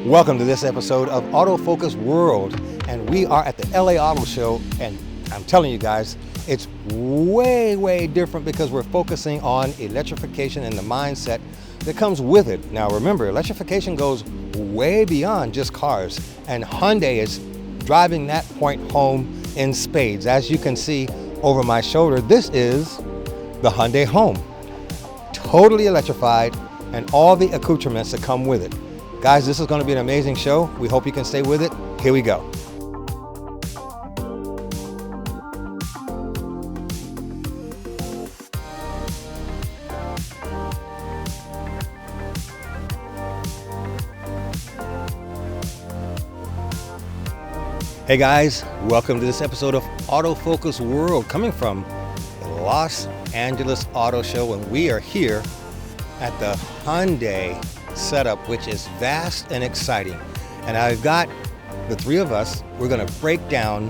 Welcome to this episode of Autofocus World, and we are at the L.A Auto Show, and I'm telling you guys, it's way different because we're focusing on electrification and the mindset that comes with it. Now remember, electrification goes way beyond just cars, and Hyundai is driving that point home in spades. As you can see over my shoulder, this is the Hyundai Home, totally electrified, and all the accoutrements that come with it. Guys, this is going to be an amazing show. We hope you can stay with it. Here we go. Hey guys, welcome to this episode of Autofocus World, coming from the Los Angeles Auto Show, and we are here at the Hyundai setup, which is vast and exciting. And I've got the three of us. We're going to break down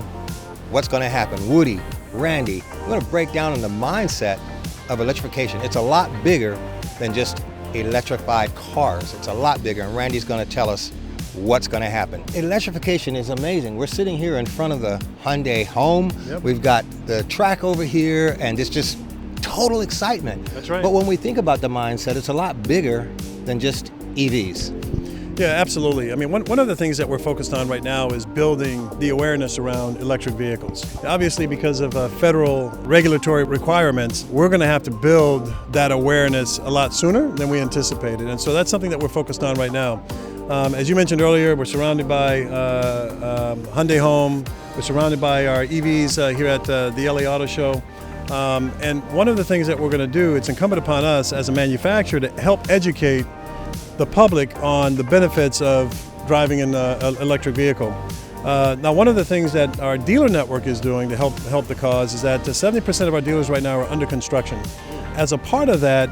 what's going to happen. Woody, Randy, we're going to break down on the mindset of electrification. It's a lot bigger than just electrified cars. It's a lot bigger, and Randy's going to tell us what's going to happen. Electrification is amazing. We're sitting here in front of the Hyundai Home. Yep. We've got the track over here, and it's just total excitement. That's right. But when we think about the mindset, it's a lot bigger than just EVs. Yeah, absolutely. I mean, one of the things that we're focused on right now is building the awareness around electric vehicles. Obviously, because of federal regulatory requirements, we're going to have to build that awareness a lot sooner than we anticipated. And so that's something that we're focused on right now. As you mentioned earlier, we're surrounded by Hyundai Home. We're surrounded by our EVs here at the L.A Auto Show. And one of the things that we're going to do, it's incumbent upon us as a manufacturer to help educate the public on the benefits of driving an electric vehicle. Now, one of the things that our dealer network is doing to help the cause is that 70% of our dealers right now are under construction. As a part of that,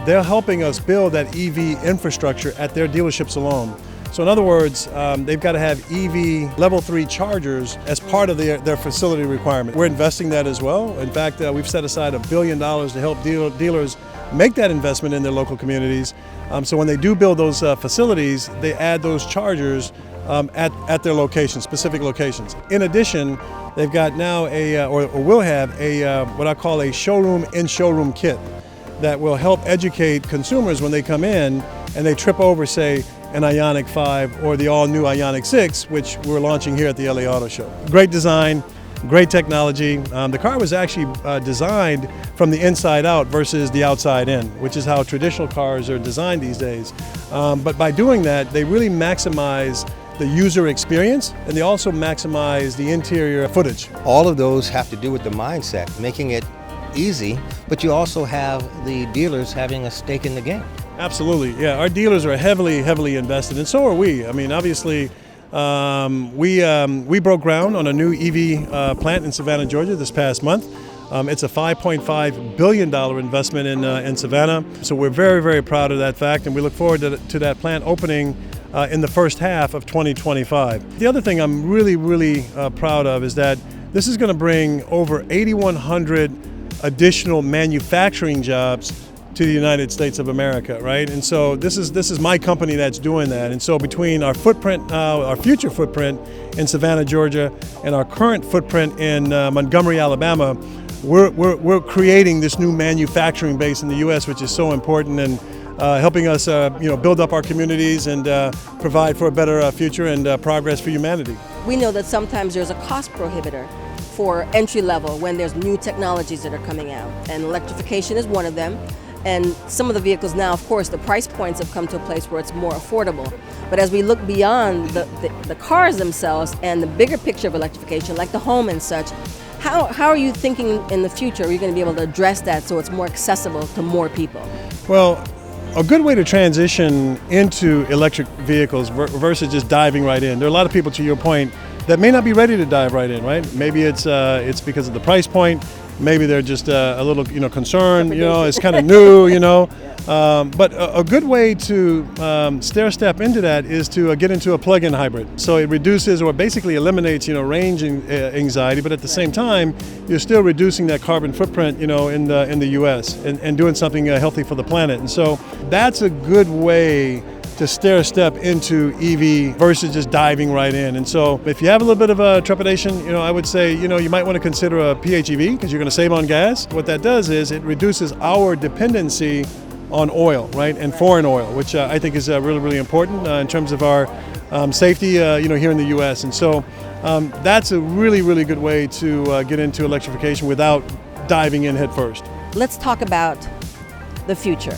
they're helping us build that EV infrastructure at their dealerships alone. So in other words, they've got to have EV level 3 chargers as part of their facility requirement. We're investing that as well. In fact, we've set aside $1 billion to help dealers make that investment in their local communities. So when they do build those facilities, they add those chargers at their locations, specific locations. In addition, they've got now or will have what I call a showroom kit that will help educate consumers when they come in and they trip over, say, an Ioniq 5 or the all-new Ioniq 6, which we're launching here at the L.A. Auto Show. Great design, great technology. The car was actually designed from the inside out versus the outside in, which is how traditional cars are designed these days. But by doing that, they really maximize the user experience, and they also maximize the interior footage. All of those have to do with the mindset, making it easy, but you also have the dealers having a stake in the game. Absolutely, yeah. Our dealers are heavily invested, and so are we. I mean, obviously, we broke ground on a new EV plant in Savannah, Georgia this past month. It's a $5.5 billion investment in Savannah, so we're very proud of that fact, and we look forward to that plant opening in the first half of 2025. The other thing I'm really proud of is that this is going to bring over 8,100 additional manufacturing jobs to the United States of America, right? And so this is my company that's doing that. And so between our footprint, our future footprint in Savannah, Georgia, and our current footprint in Montgomery, Alabama, we're creating this new manufacturing base in the U.S., which is so important and helping us, build up our communities and provide for a better future and progress for humanity. We know that sometimes there's a cost prohibitor for entry level when there's new technologies that are coming out, and electrification is one of them. And some of the vehicles now, of course, the price points have come to a place where it's more affordable. But as we look beyond the cars themselves and the bigger picture of electrification, like the home and such, how are you thinking in the future? Are you going to be able to address that so it's more accessible to more people? Well, a good way to transition into electric vehicles versus just diving right in. There are a lot of people, to your point, that may not be ready to dive right in, right? Maybe it's because of the price point. Maybe they're just a little, concerned. It's kind of new, But a good way to stair-step into that is to get into a plug-in hybrid. So it reduces or basically eliminates, range anxiety, but at the same time, you're still reducing that carbon footprint, in the U.S. and doing something healthy for the planet. And so that's a good way to stair step into EV versus just diving right in. And so if you have a little bit of a trepidation, I would say, you might want to consider a PHEV because you're going to save on gas. What that does is it reduces our dependency on oil, right, and foreign oil, which I think is really, really important in terms of our safety, here in the U.S. And so that's a really, really good way to get into electrification without diving in head first. Let's talk about the future.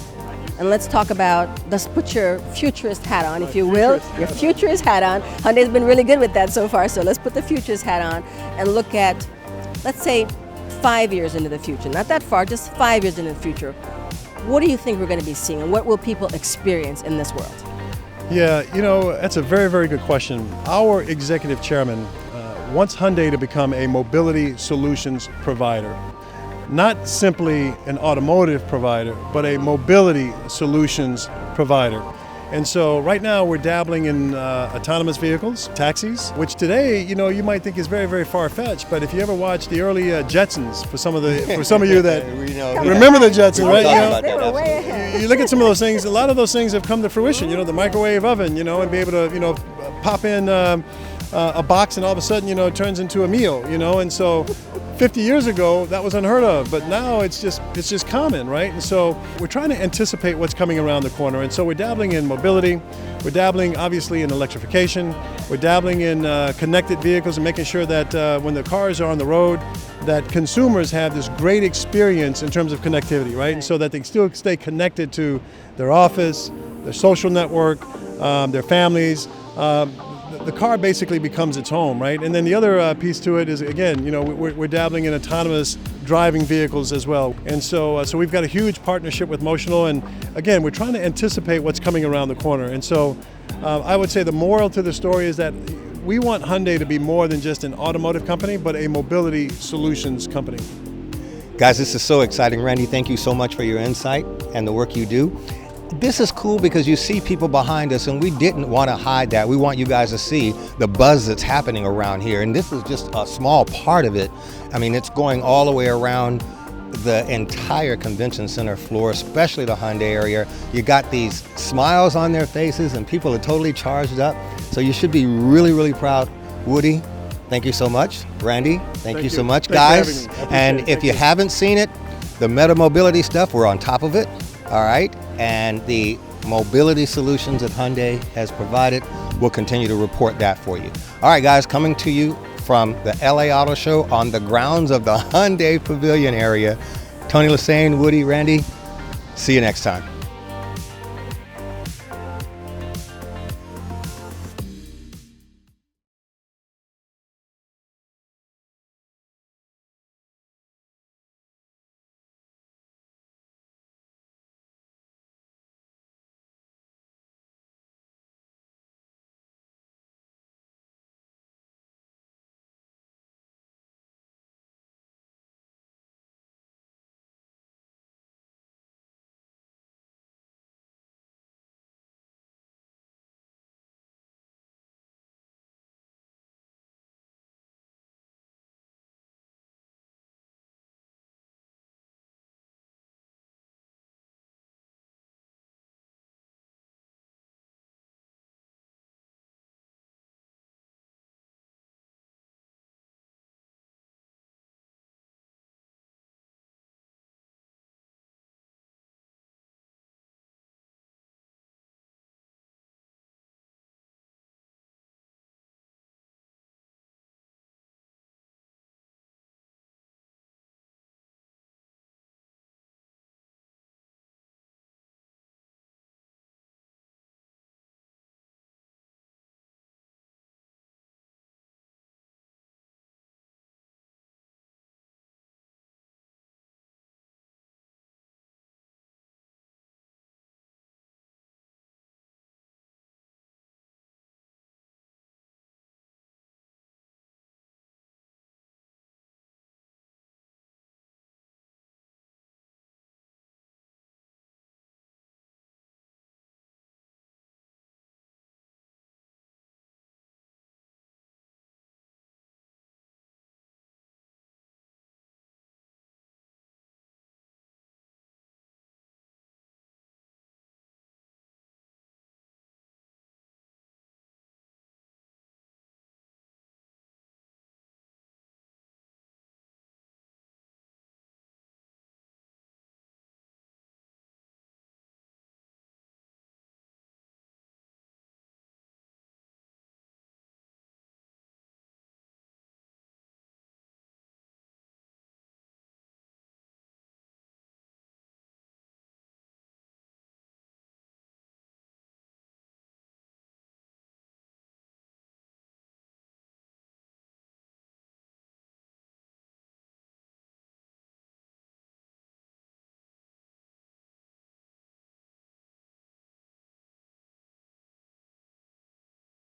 And let's talk about, let's put your futurist hat on, if you will. Your futurist hat on. Hyundai's been really good with that so far, so let's put the futurist hat on and look at, let's say, 5 years into the future. Not that far, just 5 years into the future. What do you think we're going to be seeing, and what will people experience in this world? Yeah, that's a very, very good question. Our executive chairman wants Hyundai to become a mobility solutions provider. Not simply an automotive provider, but a mobility solutions provider. And so right now we're dabbling in autonomous vehicles, taxis, which today, you might think is very, very far-fetched. But if you ever watch the early Jetsons, for some of you that remember the Jetsons, right? You look at some of those things. A lot of those things have come to fruition. The microwave oven, and be able to, pop in a box, and all of a sudden, it turns into a meal, And so 50 years ago, that was unheard of, but now it's just common, right? And so we're trying to anticipate what's coming around the corner. And so we're dabbling in mobility, we're dabbling obviously in electrification, we're dabbling in connected vehicles and making sure that when the cars are on the road, that consumers have this great experience in terms of connectivity, right? And so that they still stay connected to their office, their social network, their families. The car basically becomes its home, right? And then the other piece to it is, again, we're dabbling in autonomous driving vehicles as well. And so we've got a huge partnership with Motional, and again, we're trying to anticipate what's coming around the corner. And so I would say the moral to the story is that we want Hyundai to be more than just an automotive company, but a mobility solutions company. Guys, this is so exciting. Randy, thank you so much for your insight and the work you do. This is cool because you see people behind us, and we didn't want to hide that. We want you guys to see the buzz that's happening around here, and this is just a small part of it. I mean, it's going all the way around the entire convention center floor, especially the Hyundai area. You got these smiles on their faces, and people are totally charged up. So you should be really, really proud. Woody, thank you so much. Randy, thank you so much, guys. And if you haven't seen it, the Meta Mobility stuff, we're on top of it. All right, and the mobility solutions that Hyundai has provided, we'll continue to report that for you. All right, guys, coming to you from the L.A. Auto Show on the grounds of the Hyundai Pavilion area. Tony Lesese, Woody, Randy, see you next time.